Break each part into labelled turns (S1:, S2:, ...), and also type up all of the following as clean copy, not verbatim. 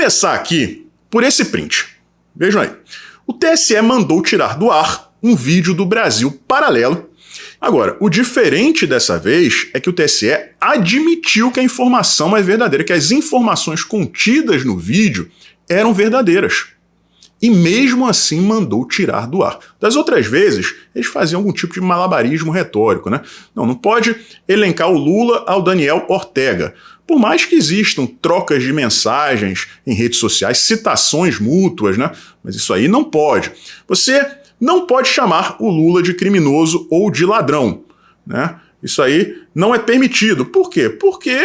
S1: começar aqui por esse print. Vejam aí. O TSE mandou tirar do ar um vídeo do Brasil Paralelo. Agora, o diferente dessa vez é que o TSE admitiu que a informação é verdadeira, que as informações contidas no vídeo eram verdadeiras. E mesmo assim mandou tirar do ar. Das outras vezes, eles faziam algum tipo de malabarismo retórico, né? Não pode elencar o Lula ao Daniel Ortega. Por mais que existam trocas de mensagens em redes sociais, citações mútuas, né? Mas isso aí não pode. Você não pode chamar o Lula de criminoso ou de ladrão, né? Isso aí não é permitido. Por quê? Porque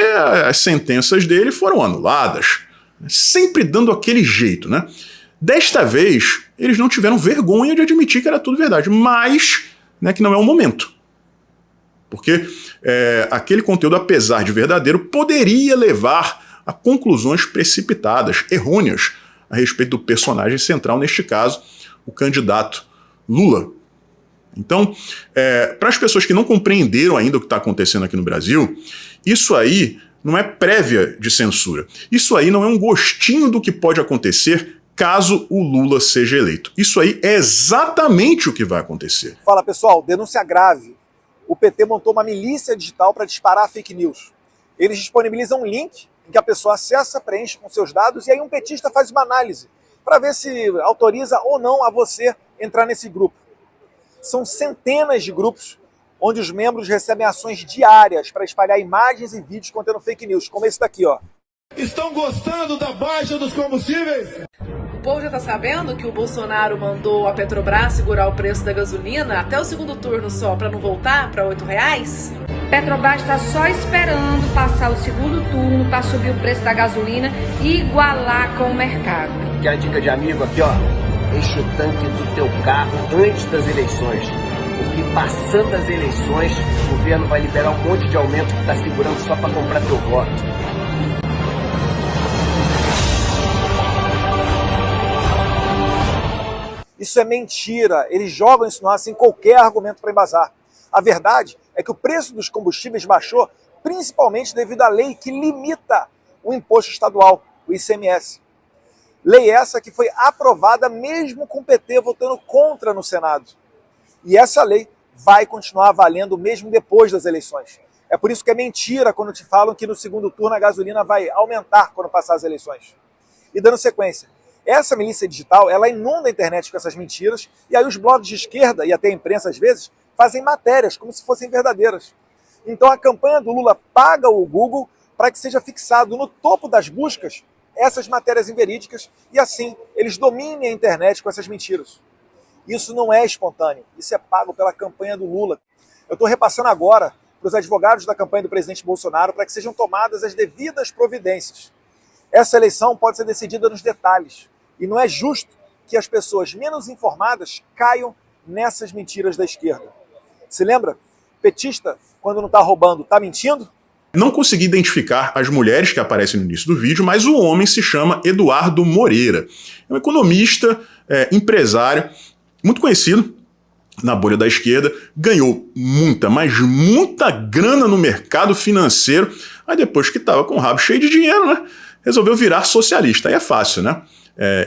S1: as sentenças dele foram anuladas. Sempre dando aquele jeito, né? Desta vez, eles não tiveram vergonha de admitir que era tudo verdade, mas né, que não é o momento. Porque aquele conteúdo, apesar de verdadeiro, poderia levar a conclusões precipitadas, errôneas, a respeito do personagem central, neste caso, o candidato Lula. Então, para as pessoas que não compreenderam ainda o que está acontecendo aqui no Brasil, isso aí não é prévia de censura. Isso aí não é um gostinho do que pode acontecer caso o Lula seja eleito. Isso aí é exatamente o que vai acontecer.
S2: Fala pessoal, denúncia grave. O PT montou uma milícia digital para disparar fake news. Eles disponibilizam um link em que a pessoa acessa, preenche com seus dados e aí um petista faz uma análise para ver se autoriza ou não a você entrar nesse grupo. São centenas de grupos onde os membros recebem ações diárias para espalhar imagens e vídeos contendo fake news, como esse daqui, ó.
S3: Estão gostando da baixa dos combustíveis?
S4: O povo já tá sabendo que o Bolsonaro mandou a Petrobras segurar o preço da gasolina até o segundo turno só para não voltar para R$8?
S5: Petrobras está só esperando passar o segundo turno para subir o preço da gasolina e igualar com o mercado.
S6: Que a dica de amigo aqui, ó, enche o tanque do teu carro antes das eleições. Porque passando as eleições, o governo vai liberar um monte de aumento que tá segurando só para comprar teu voto.
S2: Isso é mentira, eles jogam isso no ar sem qualquer argumento para embasar. A verdade é que o preço dos combustíveis baixou principalmente devido à lei que limita o imposto estadual, o ICMS. Lei essa que foi aprovada mesmo com o PT votando contra no Senado. E essa lei vai continuar valendo mesmo depois das eleições. É por isso que é mentira quando te falam que no segundo turno a gasolina vai aumentar quando passar as eleições. E dando sequência, essa milícia digital, ela inunda a internet com essas mentiras, e aí os blogs de esquerda, e até a imprensa às vezes, fazem matérias como se fossem verdadeiras. Então a campanha do Lula paga o Google para que seja fixado no topo das buscas essas matérias inverídicas, e assim eles dominem a internet com essas mentiras. Isso não é espontâneo, isso é pago pela campanha do Lula. Eu estou repassando agora para os advogados da campanha do presidente Bolsonaro para que sejam tomadas as devidas providências. Essa eleição pode ser decidida nos detalhes. E não é justo que as pessoas menos informadas caiam nessas mentiras da esquerda. Se lembra? Petista, quando não está roubando, está mentindo?
S1: Não consegui identificar as mulheres que aparecem no início do vídeo, mas o homem se chama Eduardo Moreira. É um economista, empresário, muito conhecido na bolha da esquerda, ganhou muita, mas muita grana no mercado financeiro, aí depois que estava com o rabo cheio de dinheiro, né? Resolveu virar socialista. Aí é fácil, né,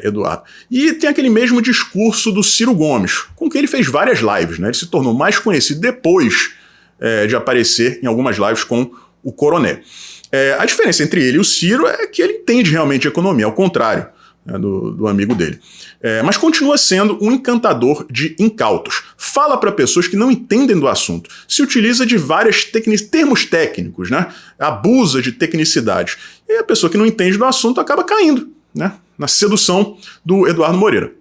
S1: Eduardo? E tem aquele mesmo discurso do Ciro Gomes, com quem ele fez várias lives, né? Ele se tornou mais conhecido depois de aparecer em algumas lives com o Coroné. A diferença entre ele e o Ciro é que ele entende realmente economia, ao contrário, né, do amigo dele. Mas continua sendo um encantador de incautos. Fala para pessoas que não entendem do assunto. Se utiliza de vários termos técnicos, né? Abusa de tecnicidade. E a pessoa que não entende do assunto acaba caindo, né, na sedução do Eduardo Moreira.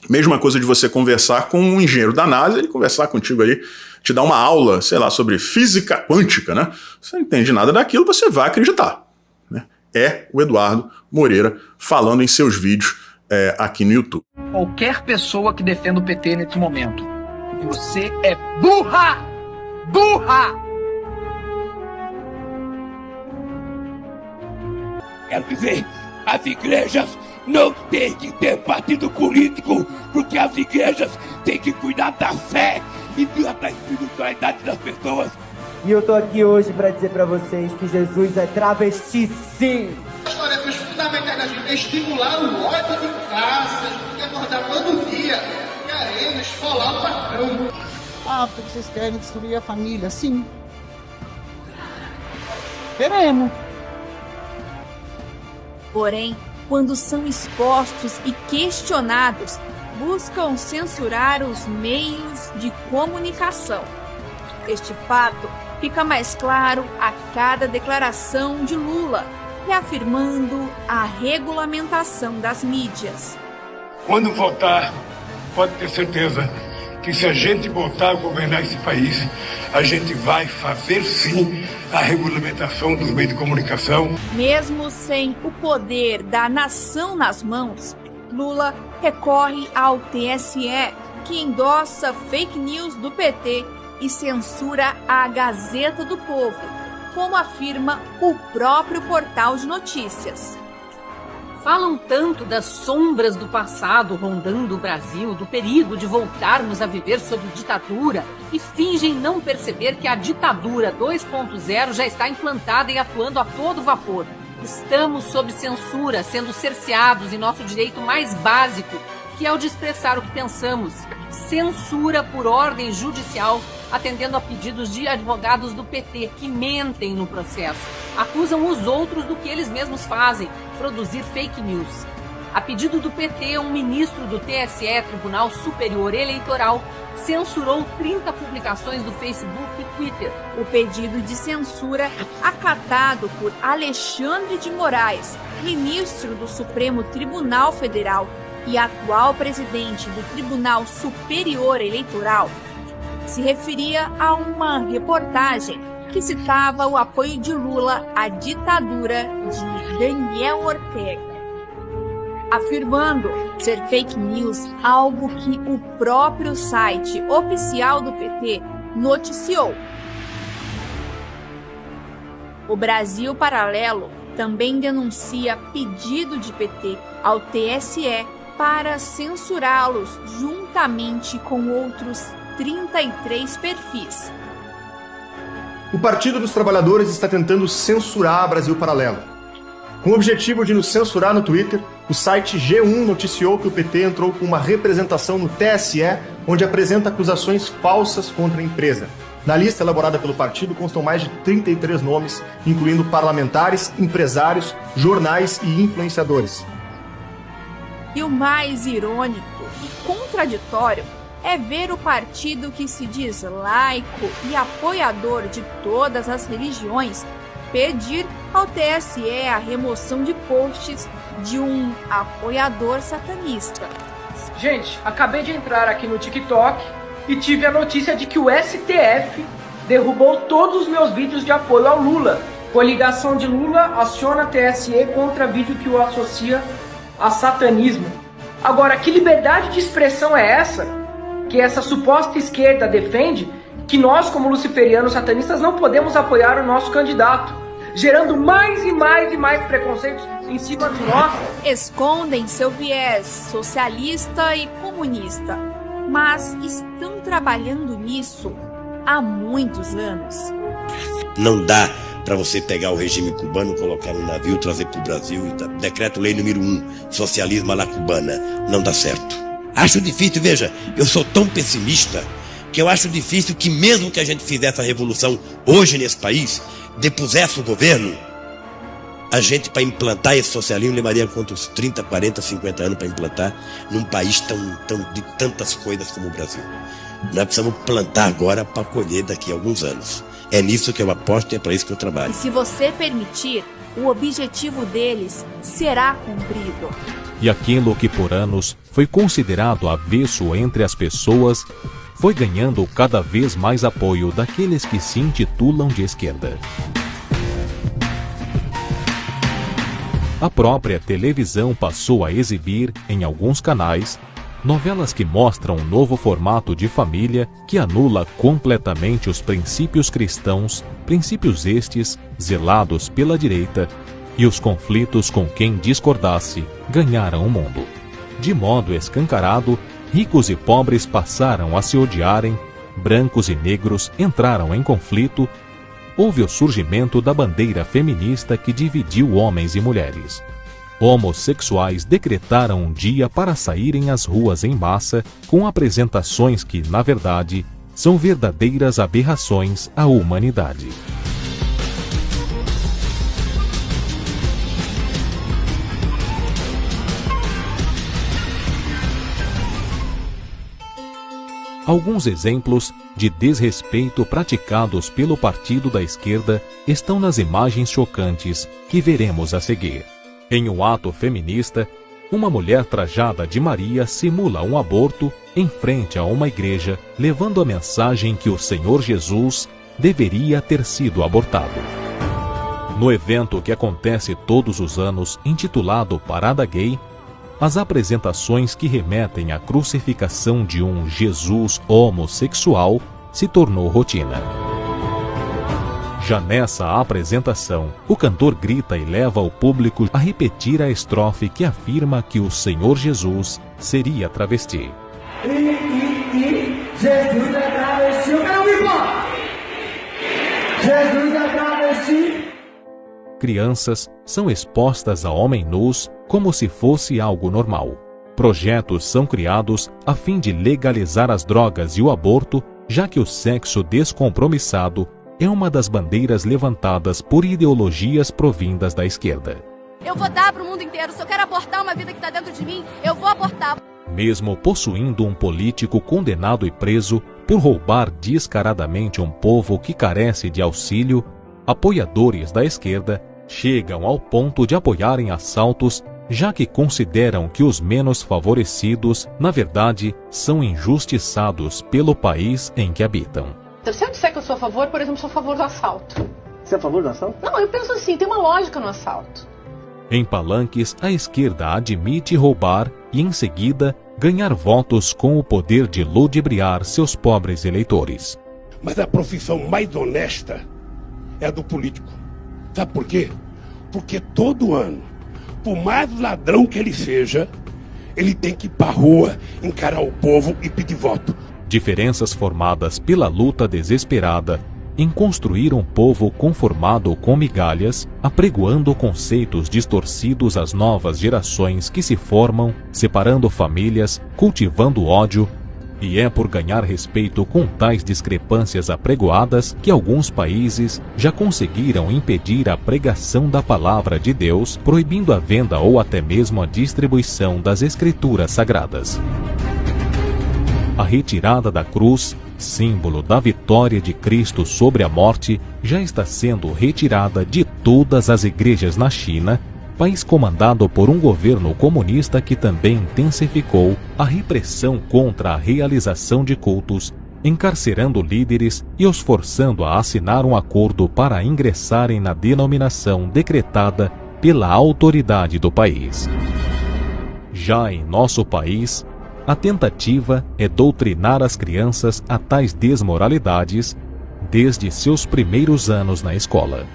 S1: Mesma coisa de você conversar com um engenheiro da NASA, ele conversar contigo aí, te dar uma aula, sei lá, sobre física quântica, né? Você não entende nada daquilo, você vai acreditar, né? É o Eduardo Moreira falando em seus vídeos aqui no YouTube.
S7: Qualquer pessoa que defenda o PT nesse momento, você é burra! Burra!
S8: Quero dizer, as igrejas não têm que ter partido político, porque as igrejas têm que cuidar da fé e da espiritualidade das pessoas.
S9: E eu tô aqui hoje para dizer para vocês que Jesus é travesti, sim!
S10: As tarefas fundamentais da igreja
S9: estimular o ódio de classe, a gente tem que acordar todo dia, querendo esfolar o patrão.
S10: Ah, porque vocês querem destruir a família? Sim. Queremos.
S11: Porém, quando são expostos e questionados, buscam censurar os meios de comunicação. Este fato fica mais claro a cada declaração de Lula, reafirmando a regulamentação das mídias.
S8: Quando votar, pode ter certeza que se a gente voltar a governar esse país, a gente vai fazer sim a regulamentação dos meios de comunicação.
S11: Mesmo sem o poder da nação nas mãos, Lula recorre ao TSE, que endossa fake news do PT e censura a Gazeta do Povo, como afirma o próprio portal de notícias.
S12: Falam tanto das sombras do passado rondando o Brasil, do perigo de voltarmos a viver sob ditadura, e fingem não perceber que a ditadura 2.0 já está implantada e atuando a todo vapor. Estamos sob censura, sendo cerceados em nosso direito mais básico, que é o de expressar o que pensamos. Censura por ordem judicial, atendendo a pedidos de advogados do PT que mentem no processo. Acusam os outros do que eles mesmos fazem, produzir fake news. A pedido do PT, um ministro do TSE, Tribunal Superior Eleitoral, censurou 30 publicações do Facebook e Twitter.
S11: O pedido de censura, acatado por Alexandre de Moraes, ministro do Supremo Tribunal Federal e atual presidente do Tribunal Superior Eleitoral, se referia a uma reportagem que citava o apoio de Lula à ditadura de Daniel Ortega, afirmando ser fake news algo que o próprio site oficial do PT noticiou. O Brasil Paralelo também denuncia pedido de PT ao TSE para censurá-los juntamente com outros 33 perfis.
S13: O Partido dos Trabalhadores está tentando censurar a Brasil Paralelo. Com o objetivo de nos censurar no Twitter, o site G1 noticiou que o PT entrou com uma representação no TSE, onde apresenta acusações falsas contra a empresa. Na lista elaborada pelo partido constam mais de 33 nomes, incluindo parlamentares, empresários, jornais e influenciadores.
S11: E o mais irônico e contraditório é ver o partido que se diz laico e apoiador de todas as religiões pedir ao TSE a remoção de posts de um apoiador satanista.
S7: Gente, acabei de entrar aqui no TikTok e tive a notícia de que o STF derrubou todos os meus vídeos de apoio ao Lula. Coligação de Lula aciona TSE contra vídeo que o associa a satanismo. Agora, que liberdade de expressão é essa que essa suposta esquerda defende, que nós, como luciferianos satanistas, não podemos apoiar o nosso candidato, gerando mais e mais e mais preconceitos em cima de nós?
S11: Escondem seu viés socialista e comunista, mas estão trabalhando nisso há muitos anos.
S14: Não dá para você pegar o regime cubano, colocar no navio, trazer para o Brasil, decreto-lei número 1, socialismo à la cubana, não dá certo. Acho difícil, veja, eu sou tão pessimista que eu acho difícil que mesmo que a gente fizesse a revolução hoje nesse país, depusesse o governo, a gente para implantar esse socialismo levaria quantos 30, 40, 50 anos para implantar num país de tantas coisas como o Brasil. Nós precisamos plantar agora para colher daqui a alguns anos. É nisso que eu aposto e é para isso que eu trabalho.
S11: E se você permitir, o objetivo deles será cumprido.
S15: E aquilo que por anos foi considerado avesso entre as pessoas foi ganhando cada vez mais apoio daqueles que se intitulam de esquerda. A própria televisão passou a exibir, em alguns canais, novelas que mostram um novo formato de família que anula completamente os princípios cristãos, princípios estes zelados pela direita, e os conflitos com quem discordasse ganharam o mundo. De modo escancarado, ricos e pobres passaram a se odiarem, brancos e negros entraram em conflito, houve o surgimento da bandeira feminista que dividiu homens e mulheres. homossexuais decretaram um dia para saírem às ruas em massa com apresentações que, na verdade, são verdadeiras aberrações à humanidade. Alguns exemplos de desrespeito praticados pelo partido da esquerda estão nas imagens chocantes que veremos a seguir. Em um ato feminista, uma mulher trajada de Maria simula um aborto em frente a uma igreja, levando a mensagem que o Senhor Jesus deveria ter sido abortado. No evento que acontece todos os anos, intitulado Parada Gay, as apresentações que remetem à crucificação de um Jesus homossexual se tornou rotina. Já nessa apresentação, o cantor grita e leva o público a repetir a estrofe que afirma que o Senhor Jesus seria travesti.
S16: Jesus é travesti, eu quero ouvir, pô! Jesus é travesti.
S15: Crianças são expostas a homens nus como se fosse algo normal. Projetos são criados a fim de legalizar as drogas e o aborto, já que o sexo descompromissado é uma das bandeiras levantadas por ideologias provindas da esquerda.
S17: Eu vou dar para o mundo inteiro. Se eu quero abortar uma vida que está dentro de mim, eu vou abortar.
S15: Mesmo possuindo um político condenado e preso por roubar descaradamente um povo que carece de auxílio, apoiadores da esquerda chegam ao ponto de apoiarem assaltos, já que consideram que os menos favorecidos, na verdade, são injustiçados pelo país em que habitam.
S18: Se eu disser que eu sou a favor, por exemplo, sou a favor do assalto.
S6: Você é a favor do assalto?
S18: Não, eu penso assim, tem uma lógica no assalto.
S15: Em palanques, a esquerda admite roubar e, em seguida, ganhar votos com o poder de ludibriar seus pobres eleitores.
S8: Mas a profissão mais honesta é a do político. Sabe por quê? Porque todo ano, por mais ladrão que ele seja, ele tem que ir pra rua, encarar o povo e pedir voto.
S15: Diferenças formadas pela luta desesperada em construir um povo conformado com migalhas, apregoando conceitos distorcidos às novas gerações que se formam, separando famílias, cultivando ódio. E é por ganhar respeito com tais discrepâncias apregoadas que alguns países já conseguiram impedir a pregação da palavra de Deus, proibindo a venda ou até mesmo a distribuição das escrituras sagradas. A retirada da cruz, símbolo da vitória de Cristo sobre a morte, já está sendo retirada de todas as igrejas na China, país comandado por um governo comunista que também intensificou a repressão contra a realização de cultos, encarcerando líderes e os forçando a assinar um acordo para ingressarem na denominação decretada pela autoridade do país. Já em nosso país, a tentativa é doutrinar as crianças a tais desmoralidades desde seus primeiros anos na escola.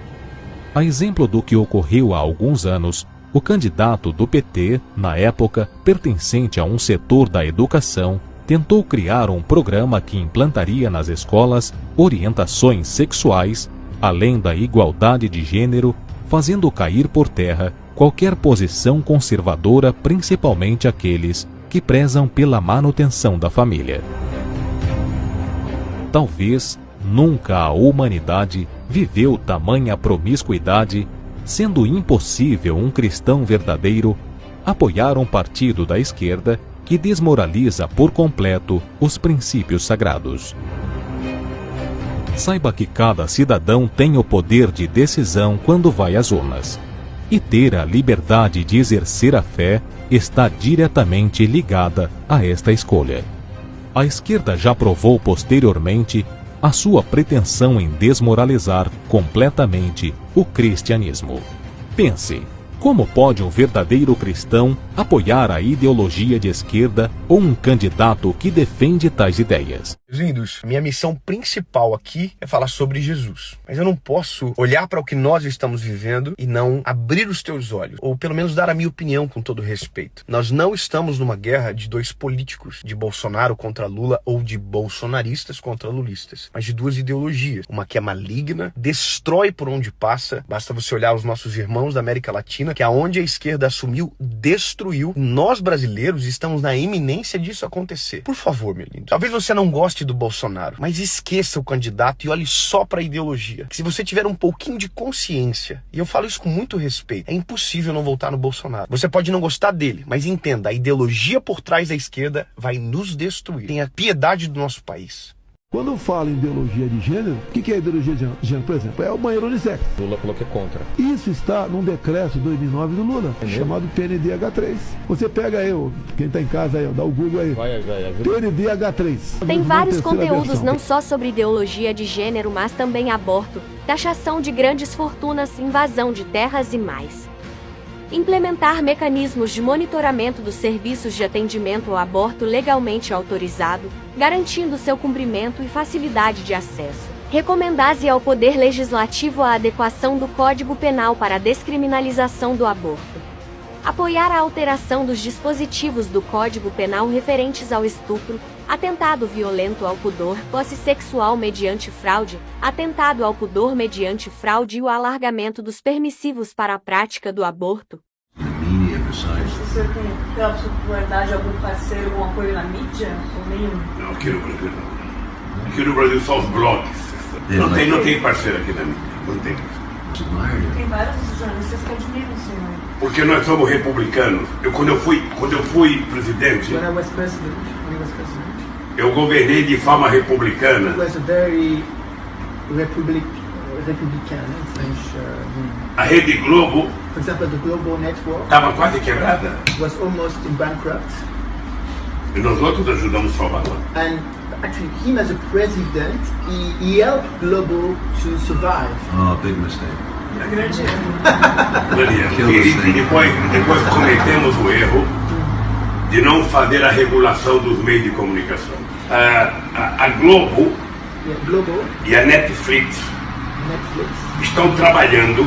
S15: A exemplo do que ocorreu há alguns anos, o candidato do PT, na época, pertencente a um setor da educação, tentou criar um programa que implantaria nas escolas orientações sexuais, além da igualdade de gênero, fazendo cair por terra qualquer posição conservadora, principalmente aqueles que prezam pela manutenção da família. Talvez nunca a humanidade viveu tamanha promiscuidade, sendo impossível um cristão verdadeiro apoiar um partido da esquerda que desmoraliza por completo os princípios sagrados. Saiba que cada cidadão tem o poder de decisão quando vai às urnas, e ter a liberdade de exercer a fé está diretamente ligada a esta escolha. A esquerda já provou posteriormente a sua pretensão em desmoralizar completamente o cristianismo. Pense, como pode um verdadeiro cristão apoiar a ideologia de esquerda ou um candidato que defende tais ideias?
S13: Lindos, minha missão principal aqui é falar sobre Jesus. Mas eu não posso olhar para o que nós estamos vivendo e não abrir os teus olhos, ou pelo menos dar a minha opinião com todo respeito. Nós não estamos numa guerra de dois políticos, de Bolsonaro contra Lula ou de bolsonaristas contra lulistas, mas de duas ideologias. Uma que é maligna, destrói por onde passa. Basta você olhar os nossos irmãos da América Latina Argentina, que aonde a esquerda assumiu, destruiu. Nós brasileiros estamos na iminência disso acontecer. Por favor, meu lindo. Talvez você não goste do Bolsonaro, mas esqueça o candidato e olhe só para a ideologia. Se você tiver um pouquinho de consciência, e eu falo isso com muito respeito, é impossível não votar no Bolsonaro. Você pode não gostar dele, mas entenda, a ideologia por trás da esquerda vai nos destruir. Tenha piedade do nosso país.
S19: Quando eu falo em ideologia de gênero, o que é ideologia de gênero? Por exemplo, é o banheiro unissex.
S20: Lula falou que é contra.
S19: Isso está num decreto de 2009 do Lula, chamado PNDH3. Você pega aí, quem está em casa aí, dá o Google aí.
S20: Vai.
S19: PNDH3.
S21: Tem vários conteúdos não só sobre ideologia de gênero, mas também aborto, taxação de grandes fortunas, invasão de terras e mais. Implementar mecanismos de monitoramento dos serviços de atendimento ao aborto legalmente autorizado, garantindo seu cumprimento e facilidade de acesso. Recomendar-se ao Poder Legislativo a adequação do Código Penal para a descriminalização do aborto. Apoiar a alteração dos dispositivos do Código Penal referentes ao estupro, atentado violento ao pudor, posse sexual mediante fraude, atentado ao pudor mediante fraude e o alargamento dos permissivos para a prática do aborto.
S22: Você tem pela popularidade algum parceiro, algum apoio na mídia? Ou nenhum?
S8: Não, aqui no Brasil não. Aqui no Brasil só os blogs. Não tem parceiro aqui na mídia. Não tem.
S22: Tem vários jornalistas que admiram o senhor.
S8: Porque nós somos republicanos. Quando eu fui presidente, eu governei de forma republicana. A Rede Globo estava quase quebrada. E nós outros ajudamos Salvador.
S23: Actually, him as a president, he helped Globo to survive.
S20: Oh, big mistake.
S8: E depois cometemos o erro de não fazer a regulação dos meios de comunicação. A Globo e a Netflix estão trabalhando,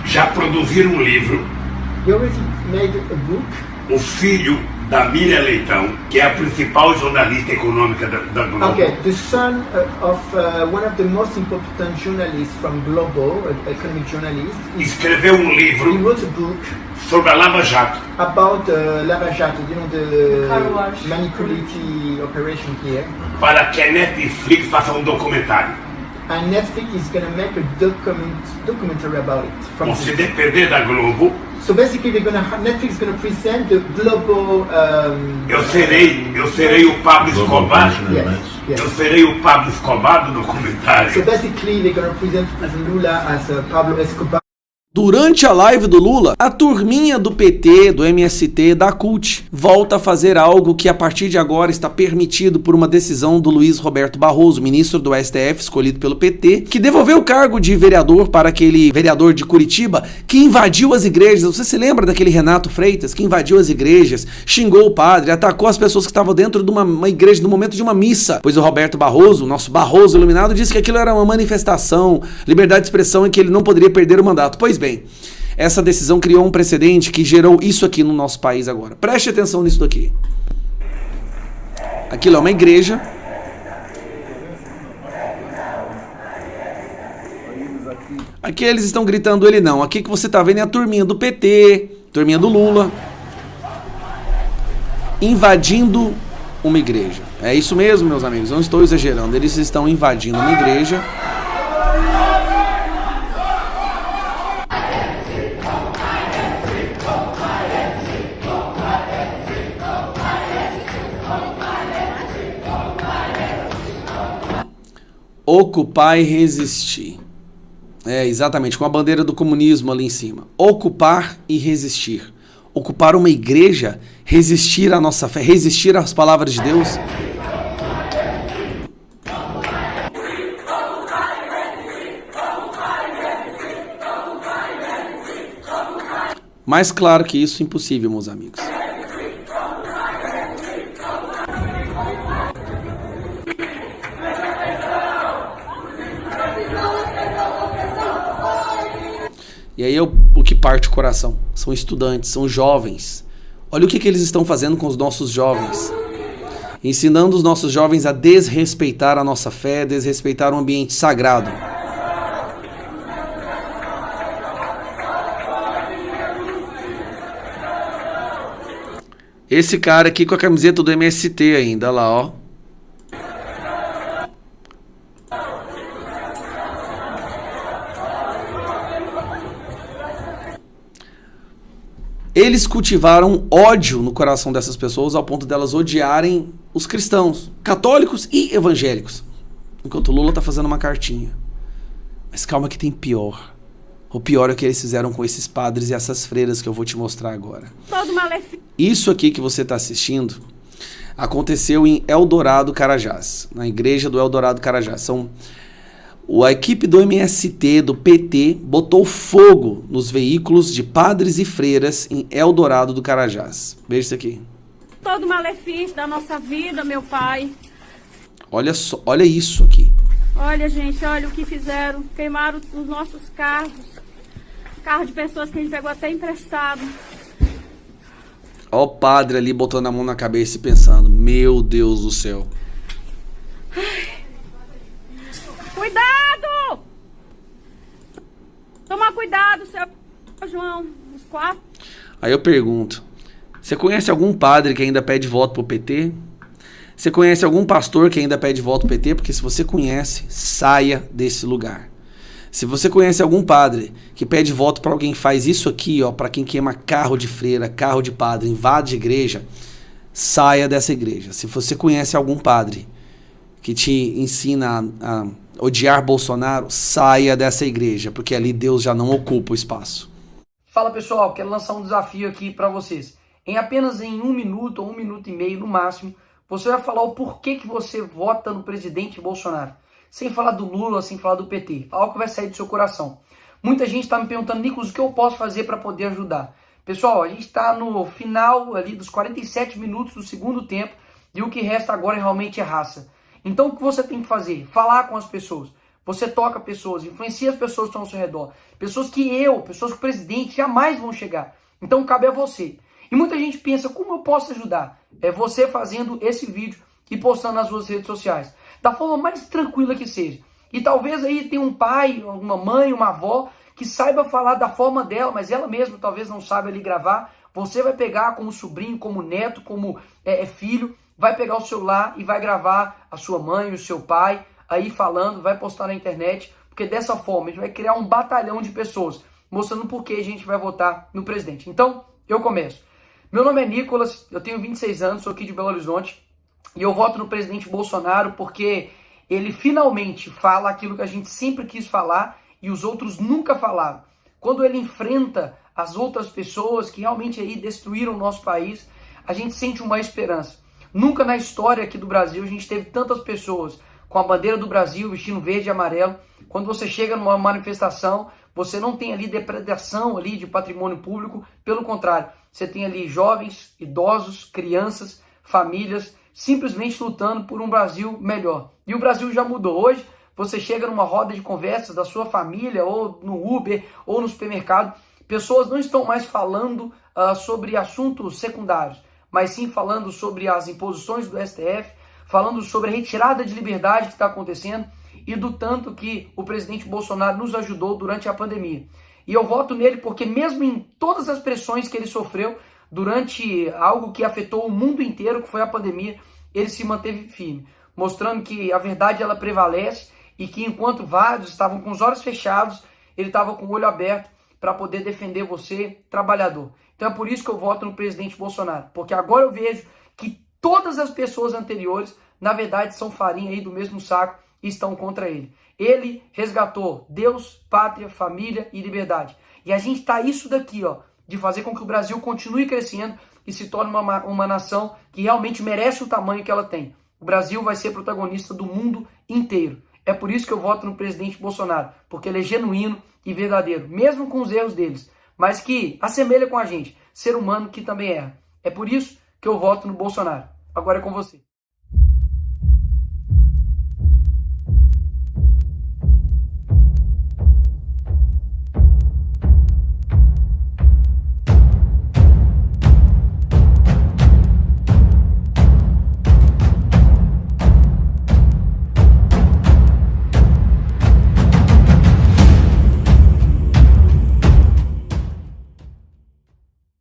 S8: já produziram um livro. O filho da Miriam Leitão, que é a principal jornalista econômica da Globo.
S23: Okay, the son of one of the most important journalists from Globo, economic journalist,
S8: escreveu um livro.
S23: He wrote a book
S8: sobre a Lava Jato.
S23: About Lava Jato, you know, the manipulative operation here.
S8: Para que a Netflix faça um documentário.
S23: And Netflix is going to make a documentary about it.
S8: Se depender da Globo.
S23: So basically, Netflix is going to present the global.
S8: Eu serei o Pablo Escobar. Yes. Eu serei o Pablo Escobar do documentário.
S23: So basically, they're going to present Lula as Pablo Escobar.
S24: Durante a live do Lula, a turminha do PT, do MST, da CUT, volta a fazer algo que a partir de agora está permitido por uma decisão do Luiz Roberto Barroso, ministro do STF, escolhido pelo PT, que devolveu o cargo de vereador para aquele vereador de Curitiba que invadiu as igrejas. Você se lembra daquele Renato Freitas que invadiu as igrejas, xingou o padre, atacou as pessoas que estavam dentro de uma igreja no momento de uma missa? Pois o Roberto Barroso, nosso Barroso iluminado, disse que aquilo era uma manifestação, liberdade de expressão e que ele não poderia perder o mandato. Pois bem, essa decisão criou um precedente que gerou isso aqui no nosso país agora. Preste atenção nisso daqui. Aquilo é uma igreja. Aqui eles estão gritando ele não. Aqui que você está vendo é a turminha do PT, turminha do Lula, invadindo uma igreja. É isso mesmo, meus amigos, não estou exagerando. Eles estão invadindo uma igreja. Ocupar e resistir. É, exatamente, com a bandeira do comunismo ali em cima. Ocupar e resistir. Ocupar uma igreja, resistir à nossa fé, resistir às palavras de Deus. Mais claro que isso, impossível, meus amigos. E aí o que parte o coração? São estudantes, são jovens. Olha o que eles estão fazendo com os nossos jovens. Ensinando os nossos jovens a desrespeitar a nossa fé, desrespeitar o ambiente sagrado. Esse cara aqui com a camiseta do MST ainda, olha lá, ó. Eles cultivaram ódio no coração dessas pessoas ao ponto delas odiarem os cristãos, católicos e evangélicos. Enquanto o Lula tá fazendo uma cartinha. Mas calma que tem pior. O pior é o que eles fizeram com esses padres e essas freiras que eu vou te mostrar agora. Isso aqui que você tá assistindo aconteceu em Eldorado, Carajás. Na igreja do Eldorado, Carajás. A equipe do MST, do PT, botou fogo nos veículos de padres e freiras em Eldorado do Carajás. Veja isso aqui.
S2: Todo malefício da nossa vida, meu pai.
S24: Olha só, olha isso aqui.
S2: Olha, gente, olha o que fizeram. Queimaram os nossos carros. Carro de pessoas que a gente pegou até emprestado.
S24: Olha o padre ali botando a mão na cabeça e pensando, meu Deus do céu.
S2: Cuidado! Toma cuidado, seu João. Os 4.
S24: Aí eu pergunto, você conhece algum padre que ainda pede voto pro PT? Você conhece algum pastor que ainda pede voto pro PT? Porque se você conhece, saia desse lugar. Se você conhece algum padre que pede voto para alguém que faz isso aqui, ó, para quem queima carro de freira, carro de padre, invade igreja, saia dessa igreja. Se você conhece algum padre que te ensina a odiar Bolsonaro, saia dessa igreja, porque ali Deus já não ocupa o espaço.
S7: Fala pessoal, quero lançar um desafio aqui para vocês. Em apenas 1 minuto ou 1 minuto e meio no máximo, você vai falar o porquê que você vota no presidente Bolsonaro. Sem falar do Lula, sem falar do PT. Algo que vai sair do seu coração. Muita gente está me perguntando, Nicolas, o que eu posso fazer para poder ajudar? Pessoal, a gente está no final ali dos 47 minutos do segundo tempo e o que resta agora realmente é raça. Então o que você tem que fazer? Falar com as pessoas. Você toca pessoas, influencia as pessoas que estão ao seu redor. Pessoas que o presidente jamais vão chegar. Então cabe a você. E muita gente pensa, como eu posso ajudar? É você fazendo esse vídeo e postando nas suas redes sociais. Da forma mais tranquila que seja. E talvez aí tenha um pai, uma mãe, uma avó que saiba falar da forma dela, mas ela mesma talvez não saiba ali gravar. Você vai pegar como sobrinho, como neto, como filho, vai pegar o celular e vai gravar a sua mãe, o seu pai, aí falando, vai postar na internet, porque dessa forma a gente vai criar um batalhão de pessoas, mostrando por que a gente vai votar no presidente. Então, eu começo. Meu nome é Nicolas, eu tenho 26 anos, sou aqui de Belo Horizonte, e eu voto no presidente Bolsonaro porque ele finalmente fala aquilo que a gente sempre quis falar e os outros nunca falaram. Quando ele enfrenta as outras pessoas que realmente aí destruíram o nosso país, a gente sente uma esperança. Nunca na história aqui do Brasil a gente teve tantas pessoas com a bandeira do Brasil vestindo verde e amarelo. Quando você chega numa manifestação, você não tem ali depredação ali de patrimônio público. Pelo contrário, você tem ali jovens, idosos, crianças, famílias, simplesmente lutando por um Brasil melhor. E o Brasil já mudou. Hoje, você chega numa roda de conversas da sua família, ou no Uber, ou no supermercado, pessoas não estão mais falando sobre assuntos secundários, mas sim falando sobre as imposições do STF, falando sobre a retirada de liberdade que está acontecendo e do tanto que o presidente Bolsonaro nos ajudou durante a pandemia. E eu voto nele porque mesmo em todas as pressões que ele sofreu durante algo que afetou o mundo inteiro, que foi a pandemia, ele se manteve firme, mostrando que a verdade ela prevalece e que enquanto vários estavam com os olhos fechados, ele estava com o olho aberto para poder defender você, trabalhador. Então é por isso que eu voto no presidente Bolsonaro, porque agora eu vejo que todas as pessoas anteriores, na verdade, são farinha aí do mesmo saco e estão contra ele. Ele resgatou Deus, pátria, família e liberdade. E a gente tá isso daqui, ó, de fazer com que o Brasil continue crescendo e se torne uma nação que realmente merece o tamanho que ela tem. O Brasil vai ser protagonista do mundo inteiro. É por isso que eu voto no presidente Bolsonaro, porque ele é genuíno e verdadeiro, mesmo com os erros deles, mas que assemelha com a gente, ser humano que também erra. É por isso que eu voto no Bolsonaro. Agora é com você.